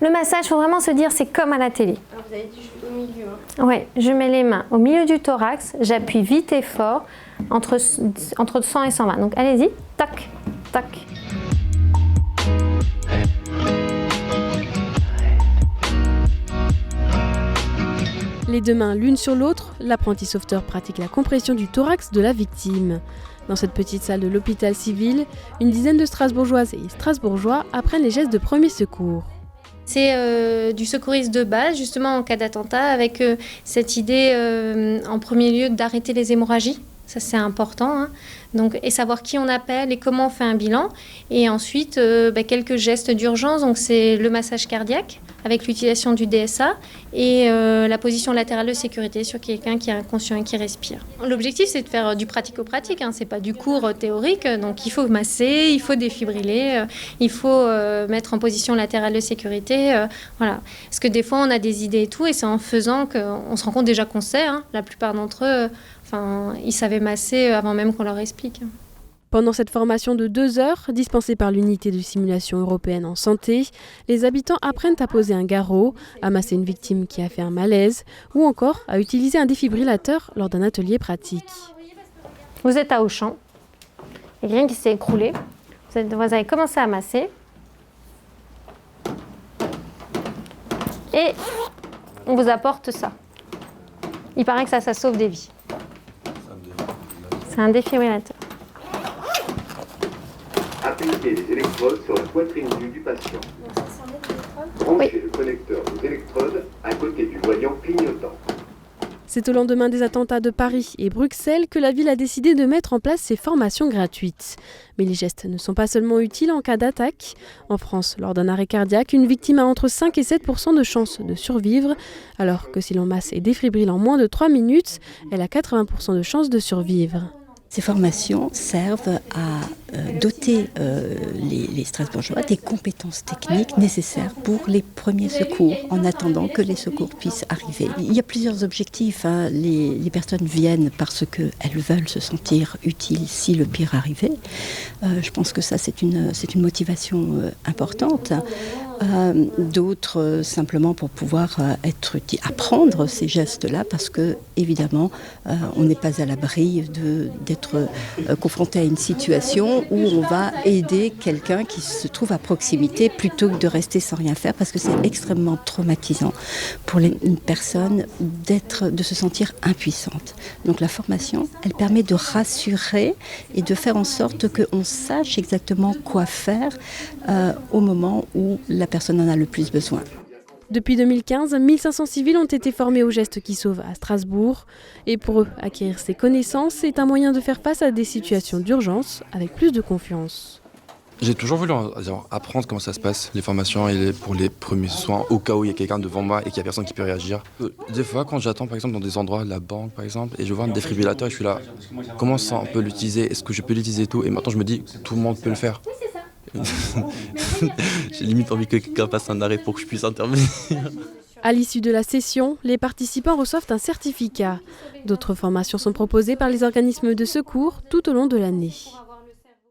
Le massage, il faut vraiment se dire, c'est comme à la télé. Alors vous avez dit au milieu. Oui, je mets les mains au milieu du thorax, j'appuie vite et fort, entre 100 et 120. Donc allez-y, tac, tac. Les deux mains l'une sur l'autre, l'apprenti sauveteur pratique la compression du thorax de la victime. Dans cette petite salle de l'hôpital civil, une dizaine de Strasbourgeoises et Strasbourgeois apprennent les gestes de premier secours. C'est du secourisme de base, justement en cas d'attentat, avec cette idée en premier lieu d'arrêter les hémorragies. Ça, c'est important. Hein. Donc, et savoir qui on appelle et comment on fait un bilan. Et ensuite, quelques gestes d'urgence. Donc, c'est le massage cardiaque avec l'utilisation du DSA et la position latérale de sécurité sur quelqu'un qui est inconscient et qui respire. L'objectif, c'est de faire du pratico-pratique. Hein. Ce n'est pas du cours théorique. Donc, il faut masser, il faut défibriller, il faut mettre en position latérale de sécurité. Voilà. Parce que des fois, on a des idées et tout. Et c'est en faisant qu'on se rend compte déjà qu'on sait. Hein. La plupart d'entre eux... ils savaient masser avant même qu'on leur explique. Pendant cette formation de 2 heures, dispensée par l'unité de simulation européenne en santé, les habitants apprennent à poser un garrot, à masser une victime qui a fait un malaise, ou encore à utiliser un défibrillateur lors d'un atelier pratique. Vous êtes à Auchan, il y a quelqu'un qui s'est écroulé, vous avez commencé à masser, et on vous apporte ça. Il paraît que ça sauve des vies. C'est un défibrillateur. Appliquez les électrodes sur la poitrine nue du patient. Branchez le connecteur aux électrodes à côté du voyant clignotant. C'est au lendemain des attentats de Paris et Bruxelles que la ville a décidé de mettre en place ces formations gratuites. Mais les gestes ne sont pas seulement utiles en cas d'attaque. En France, lors d'un arrêt cardiaque, une victime a entre 5 et 7% de chances de survivre, alors que si l'on masse et défibrille en moins de 3 minutes, elle a 80% de chances de survivre. Ces formations servent à doter les Strasbourgeois des compétences techniques nécessaires pour les premiers secours, en attendant que les secours puissent arriver. Il y a plusieurs objectifs. Hein. Les personnes viennent parce qu'elles veulent se sentir utiles si le pire arrivait. Je pense que ça, c'est une motivation importante. D'autres simplement pour pouvoir apprendre ces gestes-là, parce que évidemment on n'est pas à l'abri d'être confronté à une situation où on va aider quelqu'un qui se trouve à proximité plutôt que de rester sans rien faire, parce que c'est extrêmement traumatisant pour une personne de se sentir impuissante. Donc la formation, elle permet de rassurer et de faire en sorte qu'on sache exactement quoi faire au moment où la personne en a le plus besoin. Depuis 2015, 1500 civils ont été formés aux gestes qui sauvent à Strasbourg. Et pour eux, acquérir ces connaissances est un moyen de faire face à des situations d'urgence avec plus de confiance. J'ai toujours voulu apprendre comment ça se passe, les formations pour les premiers soins, au cas où il y a quelqu'un devant moi et qu'il n'y a personne qui peut réagir. Des fois, quand j'attends par exemple dans des endroits, la banque par exemple, et je vois un défibrillateur et je suis là, comment ça on peut l'utiliser, est-ce que je peux l'utiliser et tout. Et maintenant je me dis, tout le monde peut le faire. J'ai limite envie que quelqu'un fasse un arrêt pour que je puisse intervenir. À l'issue de la session, les participants reçoivent un certificat. D'autres formations sont proposées par les organismes de secours tout au long de l'année.